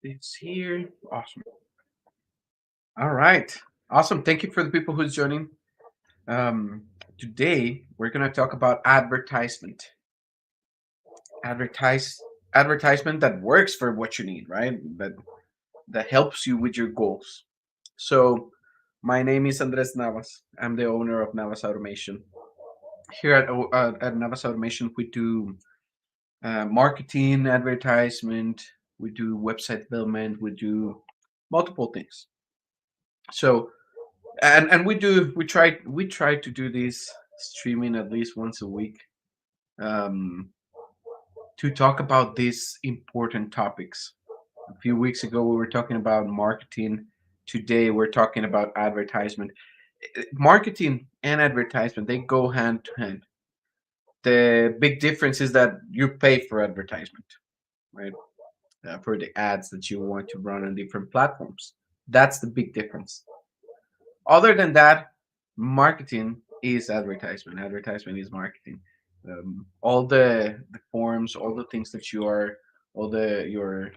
It's here. Awesome. All right. Awesome. Thank you for the people who's joining. Um, Today we're gonna talk about advertisement. Advertise advertisement that works for what you need, right? That helps you with your goals. So, my name is Andrés Navas. I'm the owner of Navas Automation. Here at Navas Automation, we do marketing, advertisement. We do website development. We do multiple things. So and we try to do this streaming at least once a week, um, to talk about these important topics. A few weeks ago we were talking about marketing. Today we're talking about advertisement. Marketing and advertisement, they go hand to hand. The big difference is that you pay for advertisement, right? For the ads that you want to run on different platforms. That's the big difference. Other than that, marketing is advertisement. Advertisement is marketing. All the forms, all the things that you are, all the your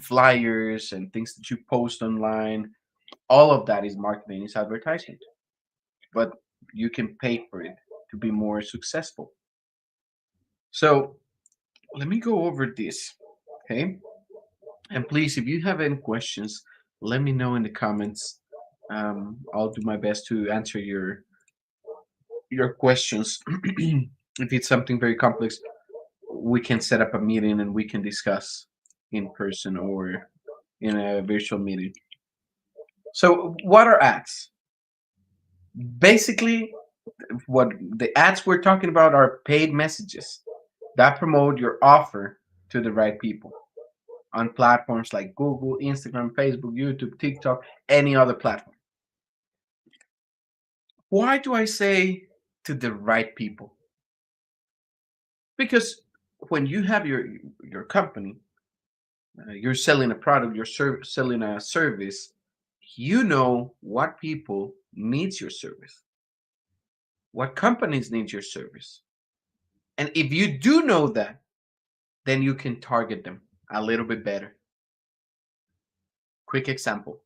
flyers and things that you post online, all of that is marketing. Is advertisement, but you can pay for it to be more successful. So let me go over this, okay? And please, if you have any questions, let me know in the comments. I'll do my best to answer your questions. If it's something very complex, we can set up a meeting and we can discuss in person or in a virtual meeting. So, what are ads? Basically, what the ads we're talking about are paid messages that promote your offer to the right people on platforms like Google, Instagram, Facebook, YouTube, TikTok, any other platform. Why do I say to the right people? Because when you have your company, you're selling a product, you're selling a service, you know what people needs your service, what companies need your service. And if you do know that, then you can target them a little bit better. Quick example.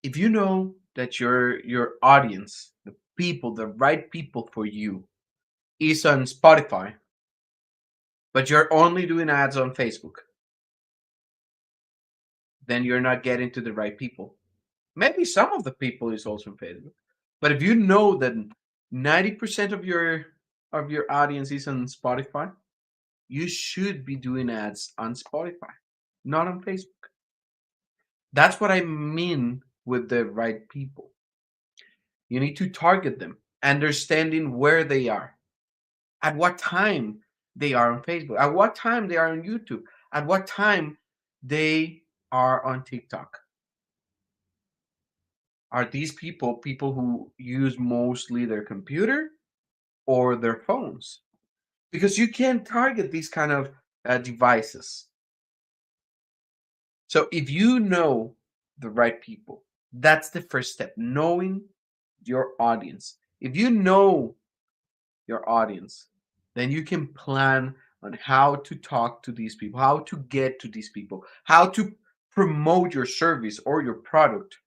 If you know that your audience, the people, the right people for you is on Spotify, but you're only doing ads on Facebook, then you're not getting to the right people. Maybe some of the people is also on Facebook, but if you know that 90% of your audience is on Spotify, you should be doing ads on Spotify, not on Facebook. That's what I mean with the right people. You need to target them, understanding where they are, at what time they are on Facebook, at what time they are on YouTube, at what time they are on TikTok. Are these people who use mostly their computer or their phones? Because you can target these kind of devices. So if you know the right people, that's the first step, knowing your audience. If you know your audience, then you can plan on how to talk to these people, how to get to these people, how to promote your service or your product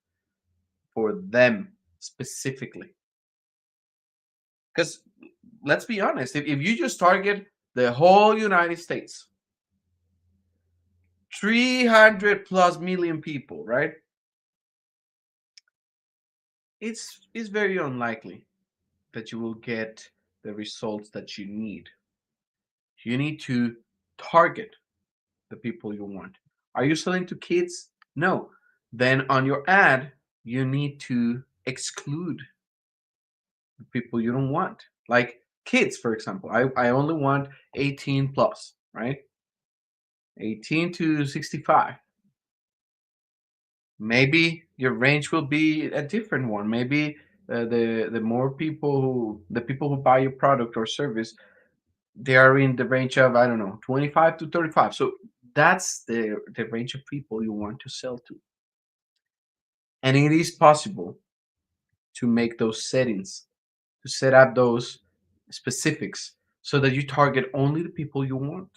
for them specifically. Because let's be honest, if you just target the whole United States, 300 plus million people, right? It's very unlikely that you will get the results that you need. You need to target the people you want. Are you selling to kids? No. Then on your ad, you need to exclude the people you don't want. Like kids, for example. I only want 18 plus, right? 18 to 65. Maybe your range will be a different one. Maybe the more people the people who buy your product or service, they are in the range of, I don't know, 25 to 35. So that's the range of people you want to sell to. And it is possible to make those settings, to set up those specifics so that you target only the people you want.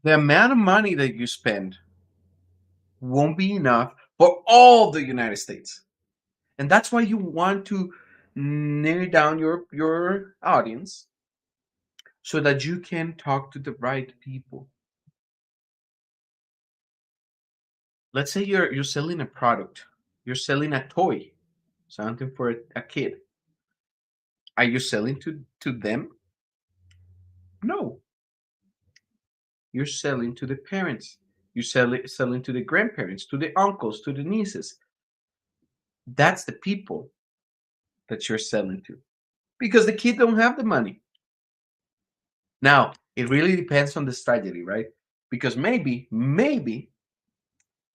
The amount of money that you spend won't be enough for all the United States. And that's why you want to narrow down your audience so that you can talk to the right people. Let's say you're selling a product, you're selling a toy, something for a kid. Are you selling to them? No, you're selling to the parents. Selling to the grandparents, to the uncles, to the nieces. That's the people that you're selling to, because the kid don't have the money. Now, it really depends on the strategy, right? Because maybe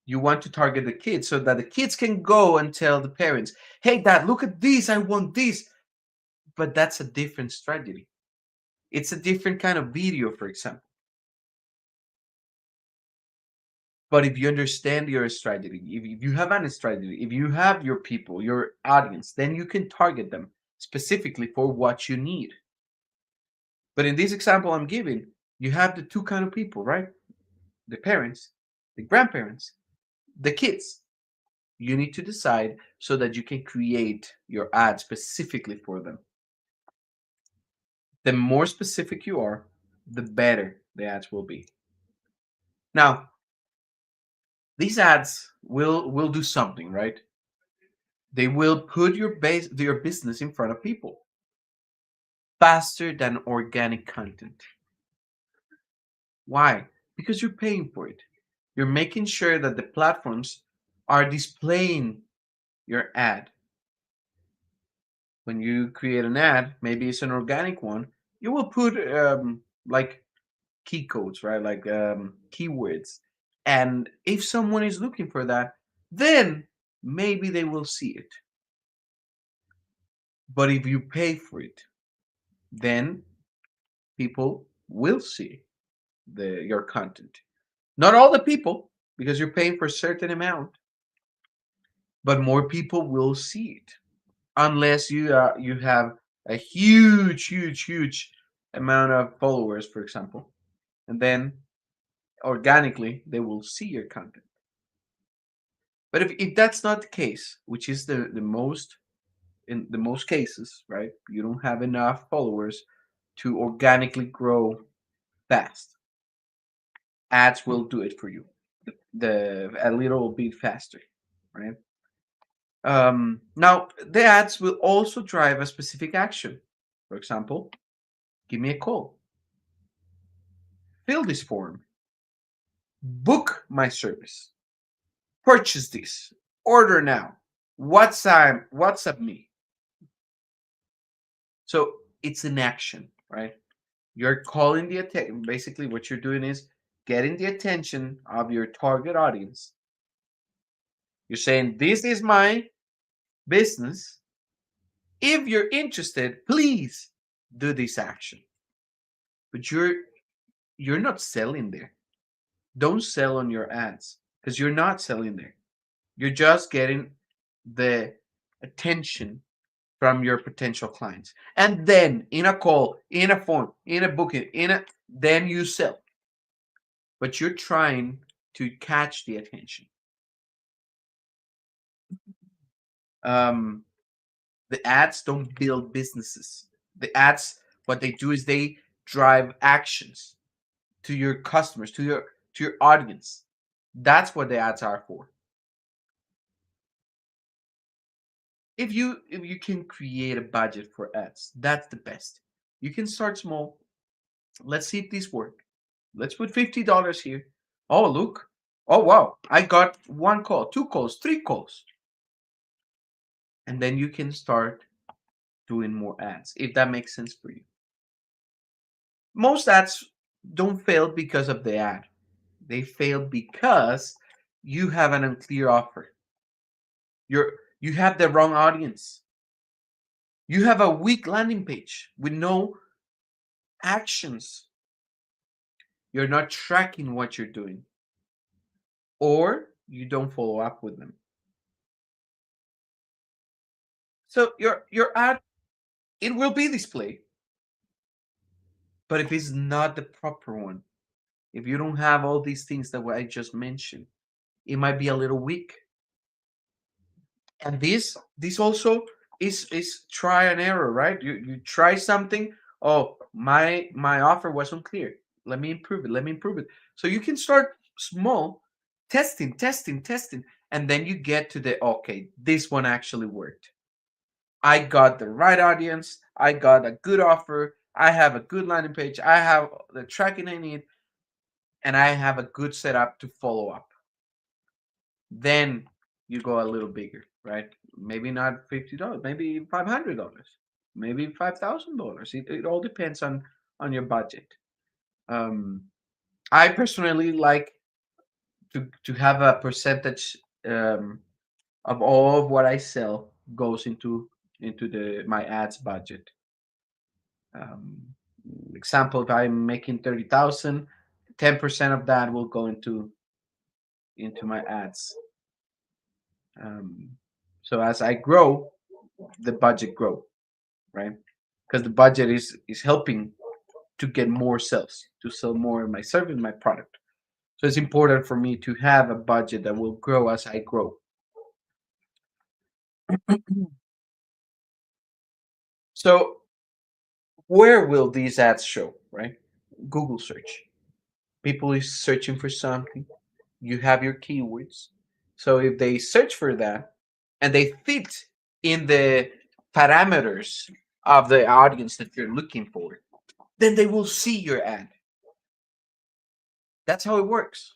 you want to target the kids so that the kids can go and tell the parents, hey, dad, look at this. I want this. But that's a different strategy. It's a different kind of video, for example. But if you understand your strategy, if you have a strategy, if you have your people, your audience, then you can target them specifically for what you need. But in this example I'm giving, you have the two kind of people, right? The parents, the grandparents, the kids. You need to decide so that you can create your ad specifically for them. The more specific you are, the better the ads will be. Now, these ads will do something, right? They will put your business in front of people faster than organic content. Why? Because you're paying for it. You're making sure that the platforms are displaying your ad. When you create an ad, maybe it's an organic one, you will put like key codes, right? Like keywords. And if someone is looking for that, then maybe they will see it. But if you pay for it, then people will see your content. Not all the people, because you're paying for a certain amount, but more people will see it, unless you have a huge amount of followers, for example, and then organically they will see your content. But if that's not the case, which is the most in the most cases, right? You don't have enough followers to organically grow fast. Ads will do it for you, the a little bit faster, right? Now the ads will also drive a specific action. For example, give me a call, fill this form, book my service, purchase this, order now, WhatsApp me. So it's an action, right? You're calling the attention. Basically, what you're doing is getting the attention of your target audience. You're saying, this is my business. If you're interested, please do this action. But you're not selling there. Don't sell on your ads because you're not selling there. You're just getting the attention from your potential clients. And then in a call, in a form, in a booking, then you sell. But you're trying to catch the attention. Um, the ads don't build businesses. The ads, what they do is they drive actions to your customers, to your audience. That's what the ads are for. If you can create a budget for ads, that's the best. You can start small. Let's see if this works. Let's put $50 here. Oh, look. Oh, wow. I got one call, two calls, three calls. And then you can start doing more ads if that makes sense for you. Most ads don't fail because of the ad, they fail because you have an unclear offer. You have the wrong audience. You have a weak landing page with no actions. You're not tracking what you're doing, or you don't follow up with them. So your ad, it will be displayed, but if it's not the proper one, if you don't have all these things that I just mentioned, it might be a little weak. And this also is try and error, right? You try something. Oh, my offer was unclear. Let me improve it. Let me improve it. So you can start small, testing, and then you get to the okay, this one actually worked. I got the right audience. I got a good offer. I have a good landing page. I have the tracking I need, and I have a good setup to follow up. Then you go a little bigger, right? Maybe not $50, maybe $500, maybe $5,000. It all depends on your budget. Um, I personally like to have a percentage of all of what I sell goes into the my ads budget. Um, Example, if I'm making 30,000, 10% of that will go into my ads. Um, so as I grow, the budget grow, right? Because the budget is helping to get more sales, to sell more of my service, my product. So it's important for me to have a budget that will grow as I grow. So where will these ads show, right? Google search. People is searching for something. You have your keywords. So if they search for that and they fit in the parameters of the audience that you're looking for, then they will see your ad. That's how it works.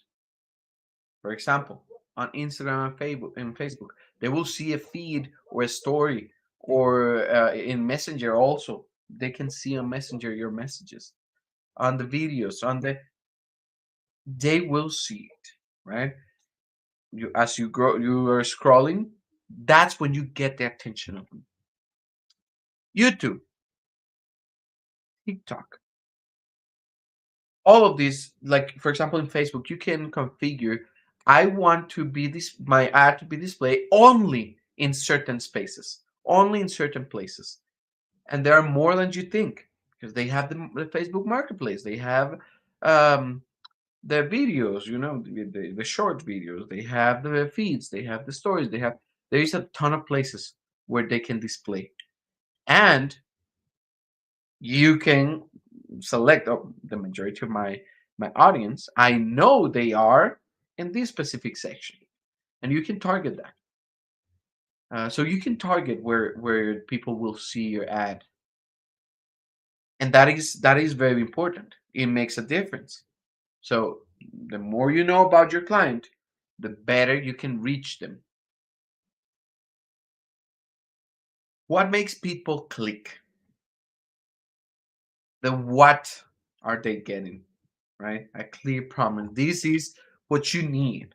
For example, on Instagram and Facebook, they will see a feed or a story, or in Messenger also. They can see on Messenger your messages, on the videos, on the they will see it, right? You as you grow, you are scrolling. That's when you get the attention of them. YouTube, TikTok, all of these. Like for example, in Facebook, you can configure. I want to be this my ad to be displayed only in certain spaces, only in certain places, and there are more than you think because they have the Facebook Marketplace. They have um, the videos, the short videos. They have the feeds. They have the stories. There is a ton of places where they can display, and you can select the majority of my audience. I know they are in this specific section, and you can target that. So you can target where people will see your ad, and that is very important. It makes a difference. So the more you know about your client, the better you can reach them. What makes people click? The what are they getting? Right? A clear promise. This is what you need.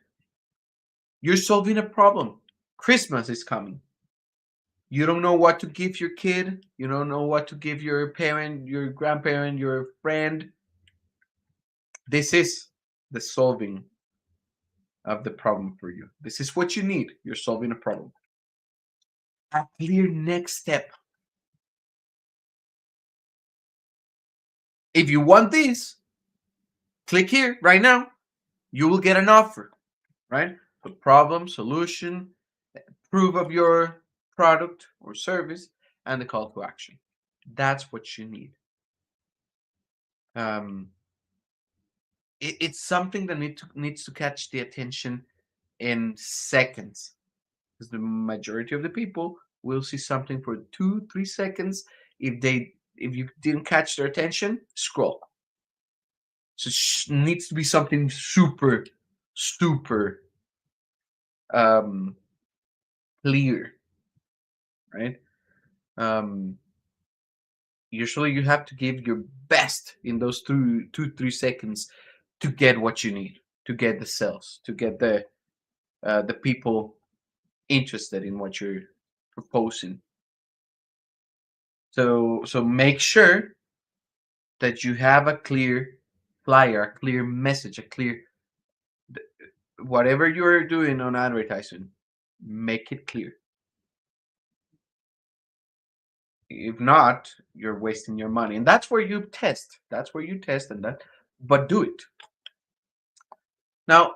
You're solving a problem. Christmas is coming. You don't know what to give your kid. You don't know what to give your parent, your grandparent, your friend. This is the solving of the problem for you. This is what you need. You're solving a problem. A clear next step. If you want this, click here right now. You will get an offer, right? The problem, solution, proof of your product or service, and the call to action. That's what you need. Um, it's something that needs to catch the attention in seconds, because the majority of the people will see something for 2 3 seconds. If you didn't catch their attention, scroll. So it needs to be something super um, clear, right? Um, Usually you have to give your best in those 2 3 seconds to get what you need, to get the sales, to get the people interested in what you're proposing. So make sure that you have a clear flyer, a clear message, a clear whatever you're doing on advertising, make it clear. If not, you're wasting your money, and that's where you test. That's where you test, and that. But do it. Now,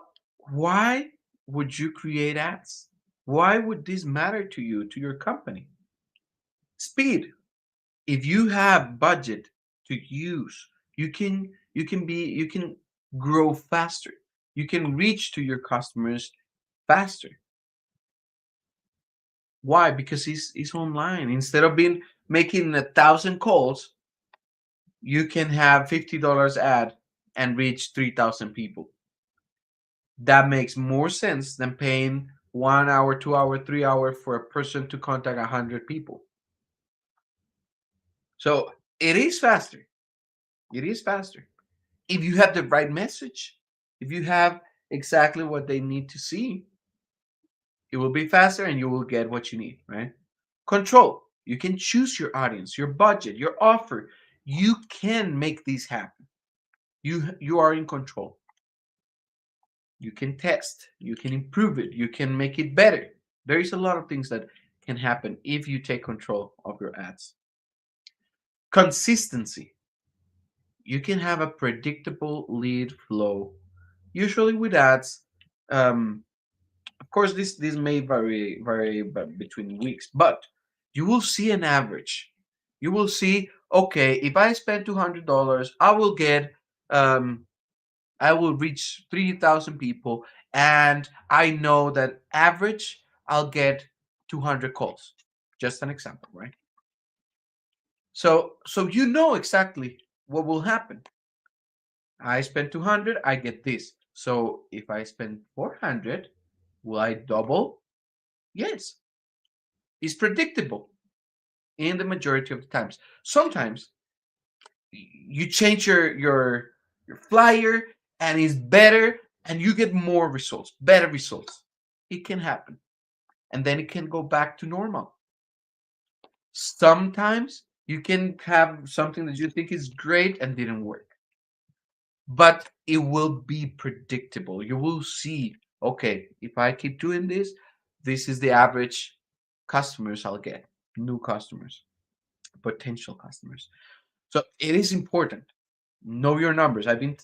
why would you create ads? Why would this matter to you, to your company? Speed. If you have budget to use, you can grow faster. You can reach to your customers faster. Why? Because he's online. Instead of being making 1,000 calls, you can have $50 ad and reach 3,000 people. That makes more sense than paying 1 hour, 2 hour, 3 hour for a person to contact 100 people. So it is faster. It is faster. If you have the right message, if you have exactly what they need to see, it will be faster and you will get what you need, right? Control. You can choose your audience, your budget, your offer. You can make these happen. You are in control. You can test, you can improve it, you can make it better. There is a lot of things that can happen if you take control of your ads. Consistency. You can have a predictable lead flow. Usually with ads, um, of course, this may vary between weeks, but you will see an average. You will see, okay, if I spend $200, um, I will reach 3,000 people, and I know that average I'll get 200 calls. Just an example, right? So you know exactly what will happen. I spend 200, I get this. So if I spend 400, will I double? Yes. It's predictable in the majority of the times. Sometimes you change your flyer and it's better and you get more results, better results. It can happen. And then it can go back to normal. Sometimes you can have something that you think is great and didn't work, but it will be predictable. You will see, okay, if I keep doing this, this is the average customers I'll get, new customers, potential customers. So it is important. Know your numbers. I've been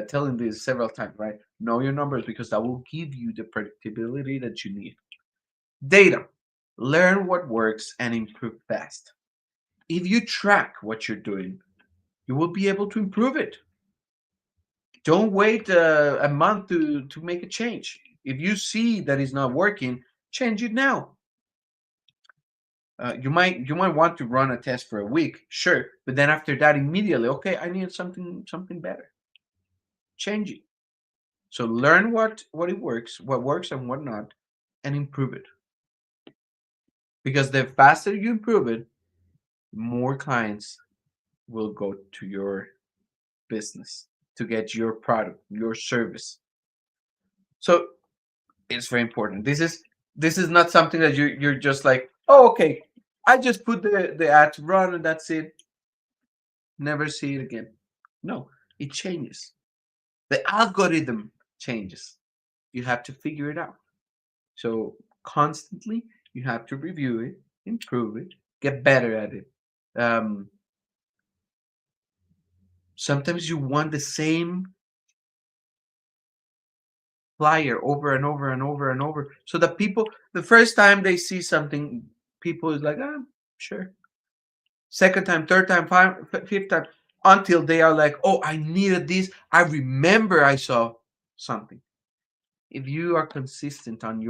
telling this several times, right? Know your numbers because that will give you the predictability that you need. Data. Learn what works and improve fast. If you track what you're doing, you will be able to improve it. Don't wait a month to make a change. If you see that it's not working, change it now. You might want to run a test for a week, sure, but then after that, immediately, okay, I need something better. Change it. So learn what it works, what works and what not, and improve it. Because the faster you improve it, more clients will go to your business to get your product, your service. So it's very important. This is not something that you're just like, oh, okay, I just put the ad to run and that's it. Never see it again. No, it changes. The algorithm changes. You have to figure it out. So constantly, you have to review it, improve it, get better at it. Um, Sometimes you want the same flyer over and over and over and over, so that people, the first time they see something, people is like, ah, sure. Second time, third time, fifth time, until they are like, oh, I needed this. I remember I saw something. If you are consistent um,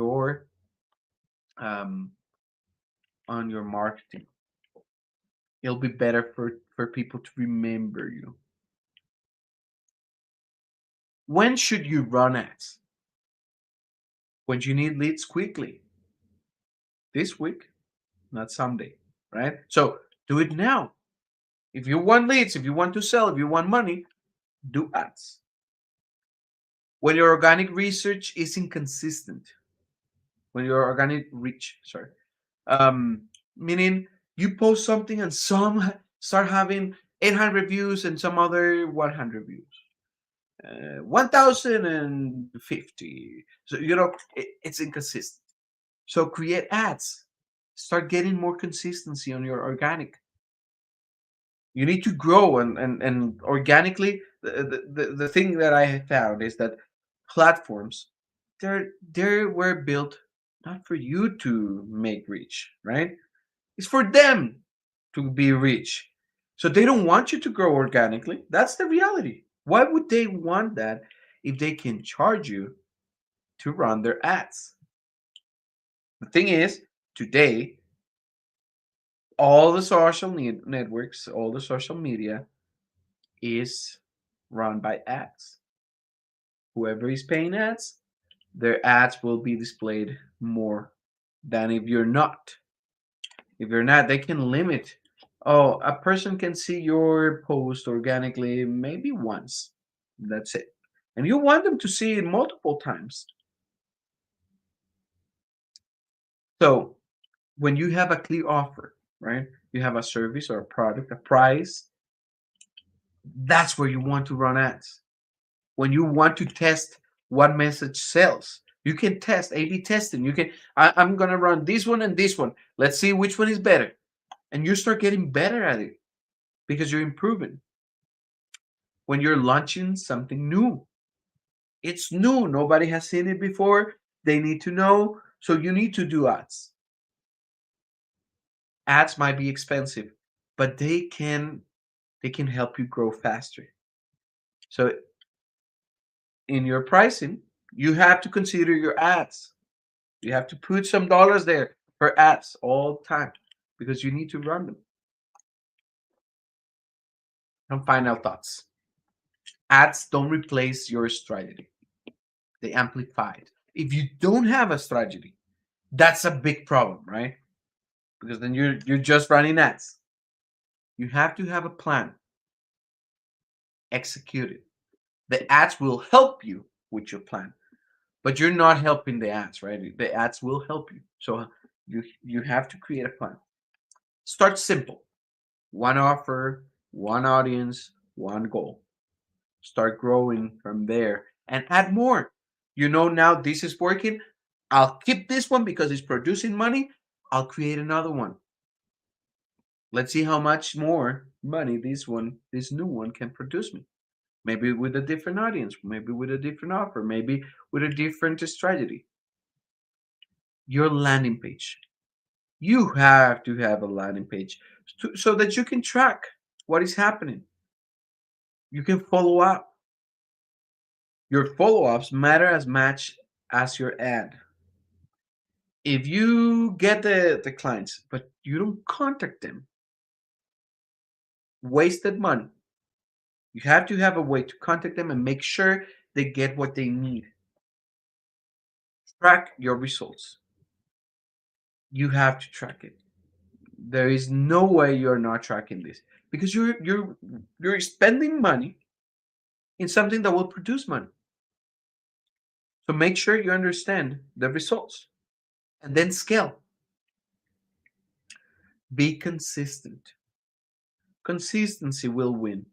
on your marketing, it'll be better for people to remember you. When should you run ads? When you need leads quickly. This week, not someday, right? So do it now. If you want leads, if you want to sell, if you want money, do ads. When your organic research is inconsistent, when your organic reach, sorry, um, meaning you post something and some start having 800 views and some other 100 views, 1,050. So, it's inconsistent. So create ads. Start getting more consistency on your organic. You need to grow and organically. The thing that I have found is that platforms, they were built not for you to make rich, right? It's for them to be rich. So they don't want you to grow organically. That's the reality. Why would they want that if they can charge you to run their ads? The thing is, today, all the social networks, all the social media is run by ads. Whoever is paying ads, their ads will be displayed more than if you're not. If you're not, they can limit. Oh, a person can see your post organically maybe once. That's it. And you want them to see it multiple times. So when you have a clear offer, right? You have a service or a product, a price, that's where you want to run ads. When you want to test what message sells, you can test A/B testing. I'm gonna run this one and this one. Let's see which one is better. And you start getting better at it because you're improving. When you're launching something new, it's new. Nobody has seen it before. They need to know. So you need to do ads. Ads might be expensive, but they can help you grow faster. So in your pricing, you have to consider your ads. You have to put some dollars there for ads all the time because you need to run them. Some final thoughts. Ads don't replace your strategy. They amplify it. If you don't have a strategy, that's a big problem, right? Because then you're just running ads. You have to have a plan, execute it. The ads will help you with your plan, but you're not helping the ads, right? The ads will help you. So you have to create a plan. Start simple. One offer, one audience, one goal. Start growing from there and add more. You know now this is working. I'll keep this one because it's producing money. I'll create another one. Let's see how much more money this new one can produce me. Maybe with a different audience, maybe with a different offer, maybe with a different strategy. Your landing page. You have to have a landing page so that you can track what is happening. You can follow up. Your follow ups matter as much as your ad. If you get the clients, but you don't contact them, wasted money. You have to have a way to contact them and make sure they get what they need. Track your results. You have to track it. There is no way you're not tracking this because you're spending money in something that will produce money. So make sure you understand the results and then scale. Be consistent. Consistency will win.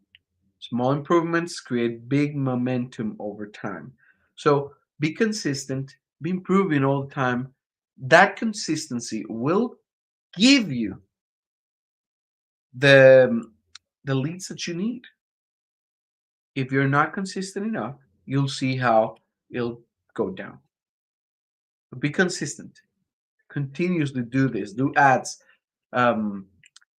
Small improvements create big momentum over time. So be consistent, be improving all the time. That consistency will give you the the leads that you need. If you're not consistent enough, you'll see how it'll go down. But be consistent. Continuously do this. Do ads. Um,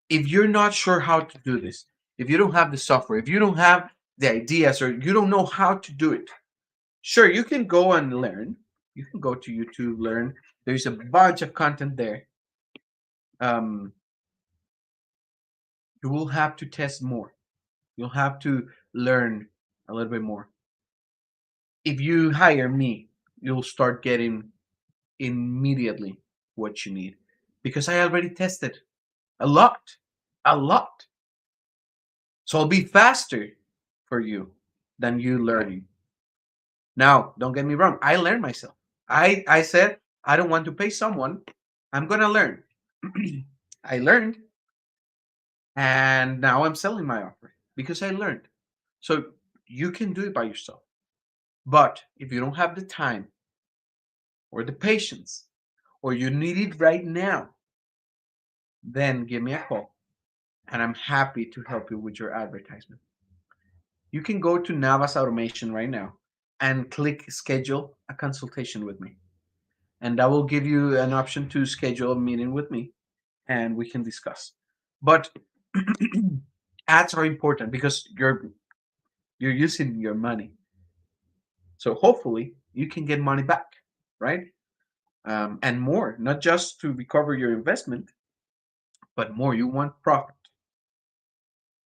if you're not sure how to do this, if you don't have the software, if you don't have the ideas, or you don't know how to do it, sure, you can go and learn. You can go to YouTube, learn. There's a bunch of content there. Um, you will have to test more. You'll have to learn a little bit more. If you hire me, you'll start getting immediately what you need because I already tested a lot, a lot. So I'll be faster for you than you learning. Now, don't get me wrong. I learned myself. I said I don't want to pay someone. I'm gonna learn. I learned, and now I'm selling my offer because I learned. So you can do it by yourself. But if you don't have the time or the patience, or you need it right now, then give me a call, and I'm happy to help you with your advertisement. You can go to Navas Automation right now and click schedule a consultation with me. And that will give you an option to schedule a meeting with me and we can discuss. But ads are important because you're using your money. So hopefully you can get money back, right? And more, not just to recover your investment, but more. You want profit.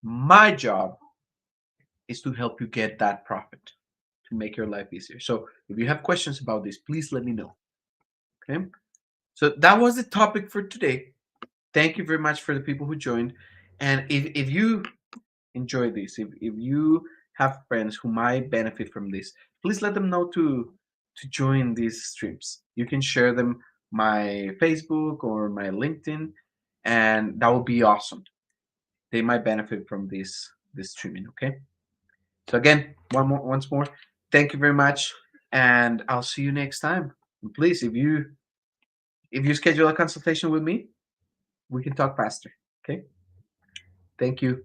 My job is to help you get that profit to make your life easier. So if you have questions about this, please let me know. Okay. So that was the topic for today. Thank you very much for the people who joined. And if you enjoy this, if you have friends who might benefit from this, please let them know to join these streams. You can share them my Facebook or my LinkedIn, and that will be awesome. They might benefit from this streaming. Okay. So again, once more, thank you very much, and I'll see you next time. And please, if you schedule a consultation with me, we can talk faster. Okay. Thank you.